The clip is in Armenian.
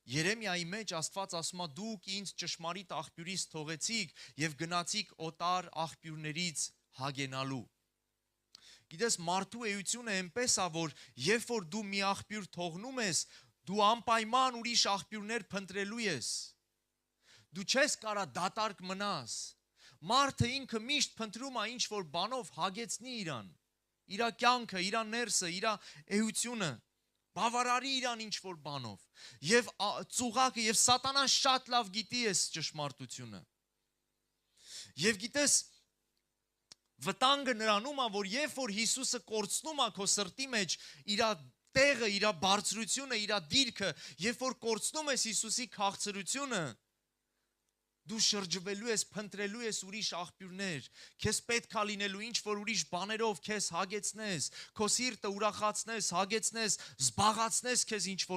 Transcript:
Երեմիայի մեջ Աստված ասում է դուք ինձ ճշմարիտ աղբյուրից թողեցիք եւ գնացիք օտար աղբյուրներից հագենալու։ Գիտես, մարդու էությունը այնպես է, որ երբ որ դու մի աղբյուր թողնում ես, դու անպայման ուրիշ աղբյուրներ փնտրելու ես։ Դու չես կարա դատարկ մնաս։ Մարդը ինքը միշտ փնտրում է ինչ որ բանով հագեցնի իրան, իր կյանքը, իր ներսը, իր էությունը, բավարարի իրան ինչ որ բանով։ Եվ ծուղակը եւ սատանան շատ լավ գիտի այս ճշմարտությունը։ Եվ գիտես, վտանգը նրանում է, որ երբ որ Հիսուսը կորցնում է քո սրտի մեջ իր տեղը, իր բարձրությունը, իր դիրքը, երբ որ կորցնում ես Հիսուսի քաղցրությունը, դու շրջվելու ես, փնտրելու ես ուրիշ աղբյուրներ, քեզ պետք է լինելու ինչ որ ուրիշ բաներով քեզ հագեցնես, քո սիրտը ուրախացնես, հագեցնես, զբաղացնես քեզ ինչ որ